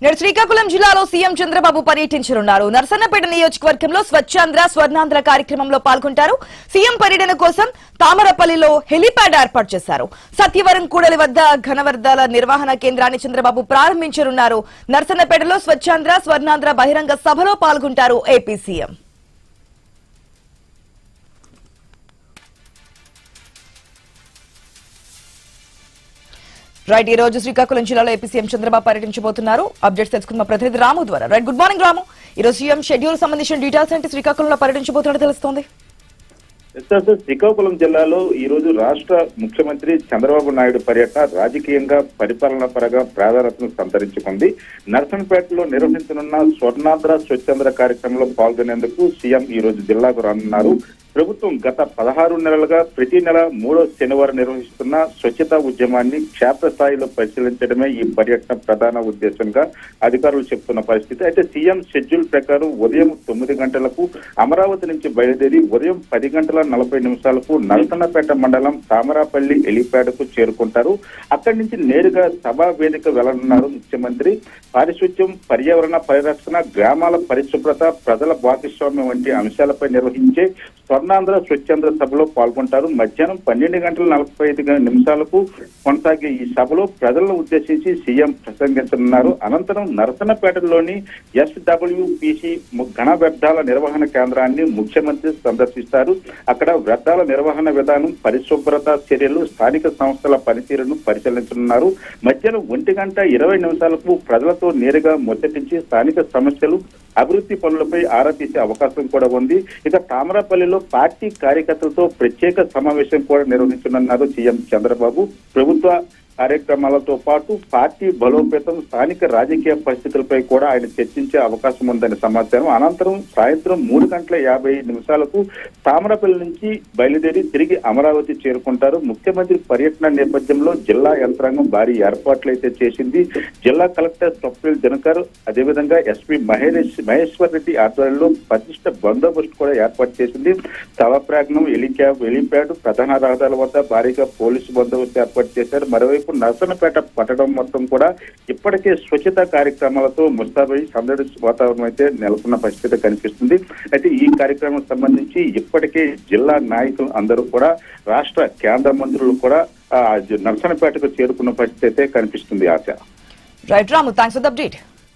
నేడు శ్రీకాకుళం జిల్లాలో సీఎం చంద్రబాబు పర్యటించనున్నారు. నర్సన్నపేట నియోజకవర్గంలో స్వచ్ఛాంధ్ర స్వర్ణాంధ్ర కార్యక్రమంలో పాల్గొంటారు. సీఎం పర్యటన కోసం తామరపల్లిలో హెలీప్యాడ్ ఏర్పాటు చేశారు. సత్యవరం కూడలి వద్ద ఘనవర్ధాల నిర్వహణ కేంద్రాన్ని చంద్రబాబు ప్రారంభించనున్నారు. నర్సన్నపేటలో స్వచ్ఛాంధ్ర స్వర్ణాంధ్ర బహిరంగ సభలో పాల్గొంటారు ఏపీ సీఎం. రైట్, ఈ రోజు శ్రీకాకుళం జిల్లాలో ఏపీ సీఎం చంద్రబాబు పర్యటించబోతున్నారు. అప్డేట్స్ తెలుసుకున్న ప్రతినిధి రాము ద్వారా. రైట్, గుడ్ మార్నింగ్ రాము. ఈ రోజు సీఎం షెడ్యూల్ సంబంధించిన డీటెయిల్స్ అంటే శ్రీకాకుళంలో పర్యటించబోతున్నట్టు తెలుస్తోంది. శ్రీకాకుళం జిల్లాలో ఈ రోజు రాష్ట్ర ముఖ్యమంత్రి చంద్రబాబు నాయుడు పర్యటన రాజకీయంగా పరిపాలన పరంగా ప్రాధాన్యతను సంతరించుకుంది. నర్సన్పేటలో నిర్వహించనున్న స్వర్ణాంధ్ర స్వచ్ఛాంధ్ర కార్యక్రమంలో పాల్గొనేందుకు సీఎం ఈ రోజు జిల్లాకు రానున్నారు. ప్రభుత్వం గత 16 నెలలుగా ప్రతి నెల 3వ శనివారం నిర్వహిస్తున్న స్వచ్ఛతా ఉద్యమాన్ని క్షేత్రస్థాయిలో పరిశీలించడమే ఈ పర్యటన ప్రధాన ఉద్దేశంగా అధికారులు చెప్తున్న పరిస్థితి. అయితే సీఎం షెడ్యూల్ ప్రకారం ఉదయం 9 గంటలకు అమరావతి నుంచి బయలుదేరి ఉదయం 10:40 నరసన్నపేట మండలం తామరాపల్లి హెలీప్యాడ్ కు చేరుకుంటారు. అక్కడి నుంచి నేరుగా సభా వేదిక వెళ్లనున్నారు ముఖ్యమంత్రి. పారిశుద్ధ్యం, పర్యావరణ పరిరక్షణ, గ్రామాల పరిశుభ్రత, ప్రజల భాగస్వామ్యం వంటి అంశాలపై నిర్వహించే స్వర్ణాంధ్ర స్వచ్ఛాంధ్ర సభలో పాల్గొంటారు. మధ్యాహ్నం 12:45 కొనసాగే ఈ సభలో ప్రజలను ఉద్దేశించి సీఎం ప్రసంగించనున్నారు. అనంతరం నరసన్నపేటలోని SWPC ఘన వ్యర్థాల నిర్వహణ కేంద్రాన్ని ముఖ్యమంత్రి సందర్శిస్తారు. అక్కడ వ్యర్థాల నిర్వహణ విధానం, పరిశుభ్రత చర్యలు, స్థానిక సంస్థల పనితీరును పరిశీలించనున్నారు. మధ్యాహ్నం 1:20 ప్రజలతో నేరుగా ముచ్చటించి స్థానిక సమస్యలు, అభివృద్ధి పనులపై ఆరా తీసే అవకాశం కూడా ఉంది. ఇక తామరాపల్లిలో పార్టీ కార్యకర్తలతో ప్రత్యేక సమావేశం కూడా నిర్వహించనున్నారు సీఎం చంద్రబాబు. ప్రభుత్వ కార్యక్రమాలతో పాటు పార్టీ బలోపేతం, స్థానిక రాజకీయ పరిస్థితులపై కూడా ఆయన చర్చించే అవకాశం ఉందని సమాచారం. అనంతరం సాయంత్రం 3:50 తామరపల్లి నుంచి బయలుదేరి తిరిగి అమరావతి చేరుకుంటారు. ముఖ్యమంత్రి పర్యటన నేపథ్యంలో జిల్లా యంత్రాంగం భారీ ఏర్పాట్లు అయితే చేసింది. జిల్లా కలెక్టర్ స్వప్నిల్ దినకర్, అదేవిధంగా ఎస్పీ మహేశ్వర్ రెడ్డి ఆధ్వర్యంలో పటిష్ట బందోబస్తు కూడా ఏర్పాటు చేసింది. స్థలప్రాంగణం, హెలీప్యాడ్, ప్రధాన రహదారుల వద్ద భారీగా పోలీసు బందోబస్తు ఏర్పాటు చేశారు. మరోవైపు నర్సన్నపేట పట్టణం మొత్తం కూడా ఇప్పటికే స్వచ్ఛతా కార్యక్రమాలతో ముస్తాబై సందడి వాతావరణం అయితే నెలకొన్న పరిస్థితి కనిపిస్తుంది. అయితే ఈ కార్యక్రమం సంబంధించి ఇప్పటికే జిల్లా నాయకులు అందరూ కూడా, రాష్ట్ర కేంద్ర మంత్రులు కూడా నర్సన్నపేటకు చేరుకున్న పరిస్థితి అయితే కనిపిస్తుంది. ఆశ. Right Ramu, thanks for the update.